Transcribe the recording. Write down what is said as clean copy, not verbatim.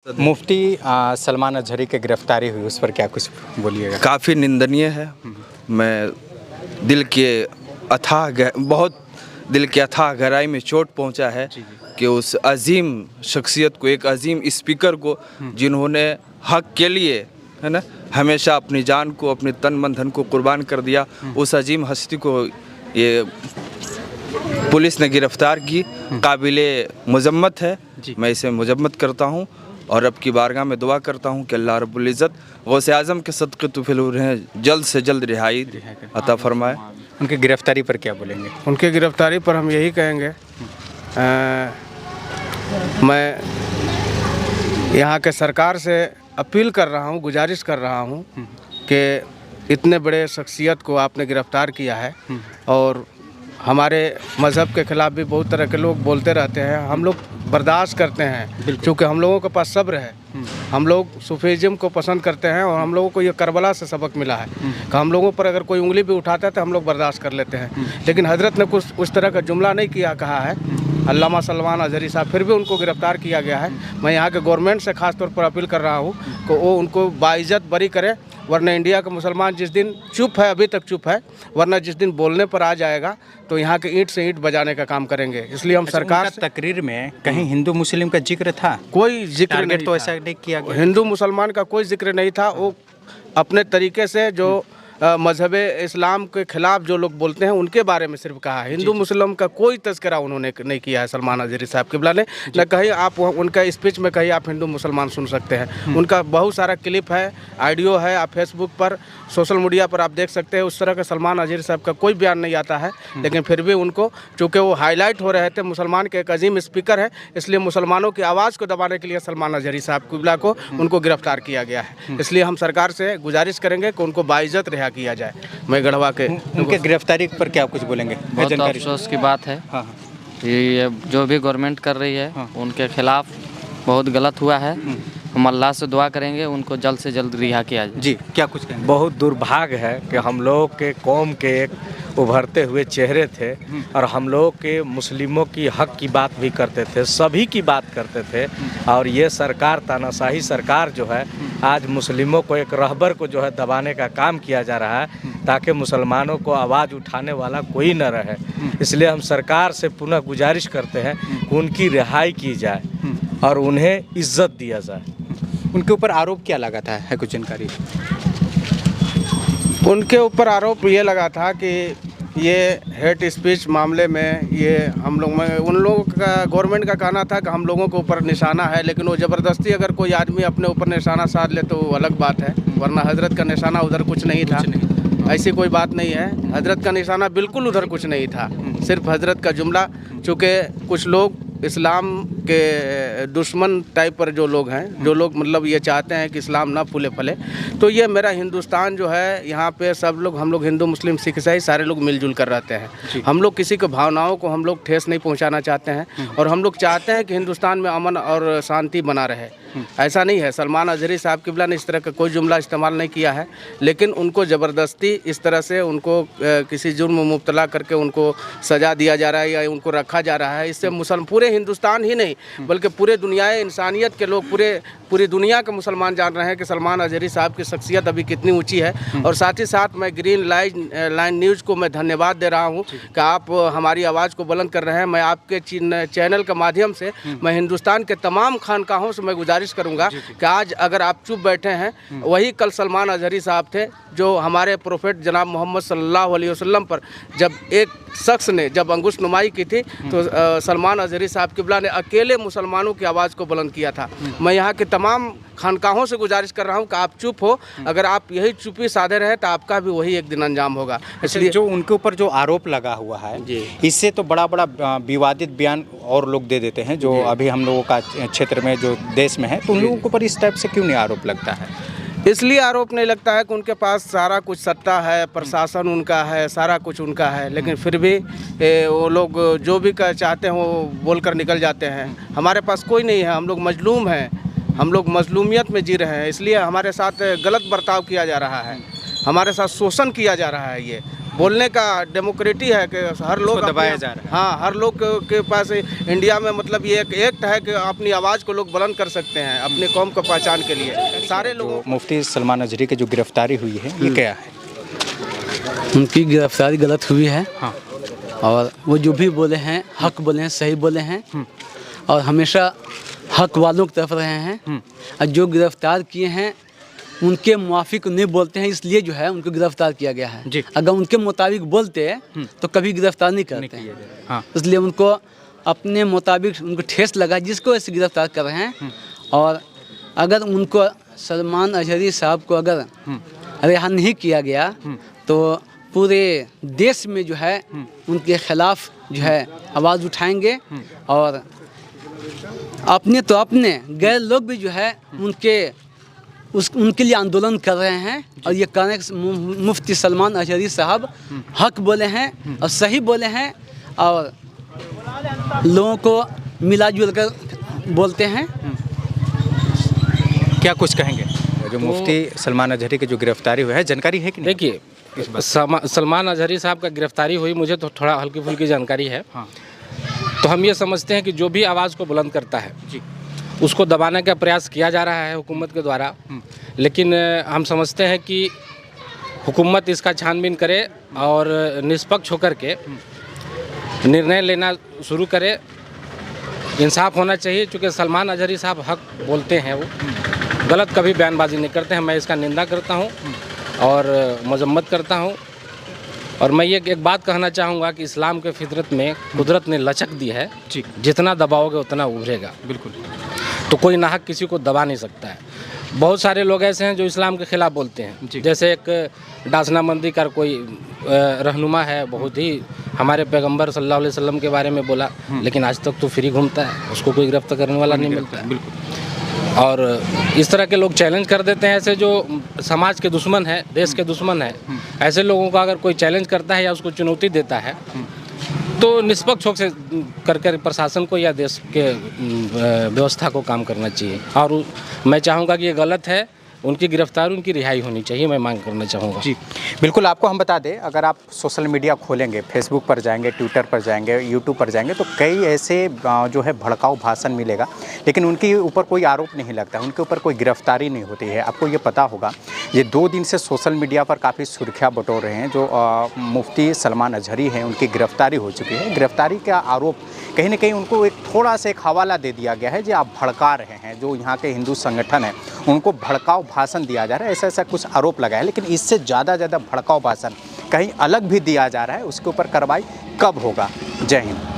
मुफ्ती सलमान अजहरी की गिरफ्तारी हुई, उस पर क्या कुछ बोलिएगा? काफ़ी निंदनीय है। मैं बहुत दिल के अथाह गहराई में चोट पहुंचा है कि उस अजीम शख्सियत को, एक अजीम स्पीकर को, जिन्होंने हक के लिए, है ना, हमेशा अपनी जान को, अपने तन मन धन को कुर्बान कर दिया, उस अजीम हस्ती को ये पुलिस ने गिरफ्तार की। काबिले मुजम्मत है, मैं इसे मुजम्मत करता हूँ और अब की बारगाह में दुआ करता हूँ कि अल्लाह रब्बुल इज़्ज़त गौसे आज़म के सदक़े तुफ़िल उन्हें जल्द से जल्द रिहाई अता फरमाए। उनकी गिरफ्तारी पर क्या बोलेंगे? उनकी गिरफ्तारी पर हम यही कहेंगे, मैं यहाँ के सरकार से अपील कर रहा हूँ, गुजारिश कर रहा हूँ कि इतने बड़े शख्सियत को आपने गिरफ्तार किया है और हमारे मज़हब के ख़िलाफ़ भी बहुत तरह के लोग बोलते रहते हैं, हम लोग बर्दाश्त करते हैं क्योंकि हम लोगों के पास सब्र है। हम लोग सूफीज़्म को पसंद करते हैं और हम लोगों को ये करबला से सबक मिला है कि हम लोगों पर अगर कोई उंगली भी उठाता है तो हम लोग बर्दाश्त कर लेते हैं। लेकिन हज़रत ने कुछ उस तरह का जुमला नहीं किया, कहा है अल्लामा सलमान अजहरी साहब, फिर भी उनको गिरफ़्तार किया गया है। मैं यहाँ के गवर्नमेंट से ख़ास तौर पर अपील कर रहा हूँ कि वो उनको बाइज़्ज़त बरी करे, वरना इंडिया का मुसलमान जिस दिन चुप है, अभी तक चुप है, वरना जिस दिन बोलने पर आ जाएगा तो यहाँ के ईंट से ईंट बजाने का काम करेंगे। इसलिए हम सरकार तकरीर में कहीं हिंदू मुस्लिम का जिक्र था? कोई जिक्र नहीं, तो ऐसा नहीं किया गया। हिंदू मुसलमान का कोई जिक्र नहीं था। वो अपने तरीके से जो मज़हब इस्लाम के ख़िलाफ़ जो लोग बोलते हैं उनके बारे में सिर्फ कहा है। हिंदू मुस्लिम का कोई तज़किरा उन्होंने नहीं किया है सलमान अजहरी साहब किबला ने। न कहीं आप उनका स्पीच में कहीं आप हिंदू मुसलमान सुन सकते हैं। उनका बहुत सारा क्लिप है, ऑडियो है, आप फेसबुक पर, सोशल मीडिया पर आप देख सकते हैं। उस तरह का सलमान अजहरी साहब का कोई बयान नहीं आता है, लेकिन फिर भी उनको, चूँकि वो हाईलाइट हो रहे थे, मुसलमान के एक अजीम स्पीकर है, इसलिए मुसलमानों की आवाज़ को दबाने के लिए सलमान अजहरी साहब किबला को उनको गिरफ्तार किया गया है। इसलिए हम सरकार से गुजारिश करेंगे कि उनको बाइज़्ज़त रिहा किया जाए। मैं गढ़वा के उनके गिरफ्तारी पर क्या कुछ बोलेंगे? बहुत अफसोस की बात है। ये जो भी गवर्नमेंट कर रही है उनके खिलाफ बहुत गलत हुआ है। हम अल्लाह से दुआ करेंगे उनको जल्द से जल्द रिहा किया जाए। जी, क्या कुछ कहेंगे? बहुत दुर्भाग्य है कि हम लोग के कौम के एक उभरते हुए चेहरे थे और हम लोग के मुस्लिमों की हक की बात भी करते थे, सभी की बात करते थे, और ये सरकार, तानाशाही सरकार जो है, आज मुस्लिमों को, एक रहबर को जो है दबाने का काम किया जा रहा है ताकि मुसलमानों को आवाज़ उठाने वाला कोई न रहे। इसलिए हम सरकार से पुनः गुजारिश करते हैं कि उनकी रिहाई की जाए और उन्हें इज्जत दिया जाए। उनके ऊपर आरोप क्या लगा था, है कुछ जानकारी? उनके ऊपर आरोप ये लगा था कि ये हेट स्पीच मामले में ये हम लोग में, उन लोगों का, गवर्नमेंट का कहना था कि हम लोगों के ऊपर निशाना है, लेकिन वो ज़बरदस्ती अगर कोई आदमी अपने ऊपर निशाना साध ले तो वो अलग बात है, वरना हज़रत का निशाना उधर कुछ नहीं था। ऐसी कोई बात नहीं है, हज़रत का निशाना बिल्कुल उधर कुछ नहीं था, सिर्फ हज़रत का जुमला। चूँकि कुछ लोग इस्लाम के दुश्मन टाइप पर जो लोग हैं, जो लोग मतलब ये चाहते हैं कि इस्लाम ना फूले फले, तो ये मेरा हिंदुस्तान जो है, यहाँ पे सब लोग, हम लोग हिंदू मुस्लिम सिख ईसाई सारे लोग मिलजुल कर रहते हैं। हम लोग किसी के भावनाओं को हम लोग ठेस नहीं पहुँचाना चाहते हैं और हम लोग चाहते हैं कि हिंदुस्तान में अमन और शांति बना रहे। ऐसा नहीं है, सलमान अजहरी साहब किबला ने इस तरह का कोई जुमला इस्तेमाल नहीं किया है, लेकिन उनको ज़बरदस्ती इस तरह से उनको किसी जुर्म में मुब्तला करके उनको सज़ा दिया जा रहा है या उनको रखा जा रहा है। इससे मुसलमान, पूरे हिंदुस्तान ही नहीं बल्कि पूरे दुनिया, इंसानियत के लोग, पूरी दुनिया के मुसलमान जान रहे हैं कि सलमान अजहरी साहब की शख्सियत अभी कितनी ऊंची है। और साथ ही साथ मैं ग्रीन लाइन न्यूज़ को मैं धन्यवाद दे रहा हूं कि आप हमारी आवाज़ को बुलंद कर रहे हैं। मैं आपके चैनल के माध्यम से मैं हिंदुस्तान के तमाम खानकाहों से मैं गुजारिश करूंगा कि आज अगर आप चुप बैठे हैं, वही कल सलमान अजहरी साहब थे जो हमारे प्रोफेट जनाब मोहम्मद सल्लल्लाहु अलैहि वसल्लम पर जब एक शख्स ने जब अंगुश नुमाई की थी तो सलमान अजहरी साहब किबला ने अकेले मुसलमानों की आवाज़ को बुलंद किया था। मैं यहाँ के तमाम खानकाहों से गुजारिश कर रहा हूँ कि आप चुप हो, अगर आप यही चुप्पी साधे रहे तो आपका भी वही एक दिन अंजाम होगा। इसलिए जो उनके ऊपर जो आरोप लगा हुआ है, इससे तो बड़ा विवादित बयान और लोग दे देते हैं, जो अभी हम लोगों का क्षेत्र में जो देश में है, तो उन लोगों के ऊपर इस टाइप से क्यों नहीं आरोप लगता है? इसलिए आरोप नहीं लगता है कि उनके पास सारा कुछ सत्ता है, प्रशासन उनका है, सारा कुछ उनका है, लेकिन फिर भी वो लोग जो भी चाहते हैं वो बोलकर निकल जाते हैं। हमारे पास कोई नहीं है, हम लोग मजलूम हैं, हम लोग मजलूमियत में जी रहे हैं, इसलिए हमारे साथ गलत बर्ताव किया जा रहा है, हमारे साथ शोषण किया जा रहा है। ये बोलने का डेमोक्रेटी है कि हर लोग दबाया जा रहा है। हाँ, हर लोग के पास इंडिया में मतलब ये एक एक्ट है कि अपनी आवाज़ को लोग बुलंद कर सकते हैं अपनी कौम को पहचान के लिए। सारे लोगों मुफ्ती सलमान अजहरी की जो गिरफ्तारी हुई है ये क्या है? उनकी गिरफ्तारी गलत हुई है। हाँ। और वो जो भी बोले हैं हक बोले हैं, सही बोले हैं और हमेशा हक वालों की तरफ रहे हैं। और जो गिरफ्तार किए हैं उनके मुआफिक नहीं बोलते हैं, इसलिए जो है उनको गिरफ्तार किया गया है जी। अगर उनके मुताबिक बोलते तो कभी गिरफ्तार नहीं करते हैं। हाँ। इसलिए उनको अपने मुताबिक उनको ठेस लगा जिसको ऐसे गिरफ्तार कर रहे हैं। और अगर उनको सलमान अजहरी साहब को अगर रिहा नहीं किया गया तो पूरे देश में जो है उनके खिलाफ जो है आवाज़ उठाएंगे और अपने गैर लोग भी जो है उनके लिए आंदोलन कर रहे हैं। और ये कहने मुफ्ती सलमान अजहरी साहब हक बोले हैं और सही बोले हैं और लोगों को मिला जुल कर बोलते हैं। क्या कुछ कहेंगे जो मुफ्ती सलमान अजहरी की जो गिरफ्तारी हुई है, जानकारी है कि नहीं? देखिए, सलमान अजहरी साहब का गिरफ्तारी हुई, मुझे तो थोड़ा हल्की फुल्की जानकारी है। हाँ। तो हम ये समझते हैं कि जो भी आवाज़ को बुलंद करता है उसको दबाने का प्रयास किया जा रहा है हुकूमत के द्वारा। लेकिन हम समझते हैं कि हुकूमत इसका छानबीन करे और निष्पक्ष होकर के निर्णय लेना शुरू करे। इंसाफ होना चाहिए, क्योंकि सलमान अजहरी साहब हक बोलते हैं, वो गलत कभी बयानबाजी नहीं करते हैं। मैं इसका निंदा करता हूँ और मजम्मत करता हूँ। और मैं ये एक बात कहना चाहूँगा कि इस्लाम के फितरत में कुदरत ने लचक दी है, जितना दबाओगे उतना उभरेगा। बिल्कुल। तो कोई नाहक किसी को दबा नहीं सकता है। बहुत सारे लोग ऐसे हैं जो इस्लाम के खिलाफ बोलते हैं। जैसे एक डासना मंदी का कोई रहनुमा है, बहुत ही हमारे पैगंबर सल्लल्लाहु अलैहि वसल्लम के बारे में बोला, लेकिन आज तक तो फ्री घूमता है, उसको कोई गिरफ्तार करने वाला नहीं मिलता है। बिल्कुल। और इस तरह के लोग चैलेंज कर देते हैं, ऐसे जो समाज के दुश्मन है, देश के दुश्मन है, ऐसे लोगों का अगर कोई चैलेंज करता है या उसको चुनौती देता है तो निष्पक्ष होकर से कर प्रशासन को या देश के व्यवस्था को काम करना चाहिए। और मैं चाहूँगा कि ये गलत है, उनकी गिरफ्तारी, उनकी रिहाई होनी चाहिए, मैं मांग करना चाहूँगा। जी बिल्कुल। आपको हम बता दें, अगर आप सोशल मीडिया खोलेंगे, फेसबुक पर जाएंगे, ट्विटर पर जाएंगे, यूट्यूब पर जाएंगे, तो कई ऐसे जो है भड़काऊ भाषण मिलेगा, लेकिन उनके ऊपर कोई आरोप नहीं लगता, उनके ऊपर कोई गिरफ्तारी नहीं होती है। आपको ये पता होगा, ये 2 दिन से सोशल मीडिया पर काफ़ी सुर्खियाँ बटोर रहे हैं। जो मुफ्ती सलमान अजहरी हैं, उनकी गिरफ्तारी हो चुकी है। गिरफ्तारी का आरोप कहीं ना कहीं उनको एक थोड़ा सा एक हवाला दे दिया गया है, जो आप भड़का रहे हैं, जो यहाँ के हिंदू संगठन हैं उनको भड़काऊ भाषण दिया जा रहा है, ऐसा कुछ आरोप लगा है। लेकिन इससे ज़्यादा भड़काऊ भाषण कहीं अलग भी दिया जा रहा है, उसके ऊपर कार्रवाई कब होगा? जय हिंद।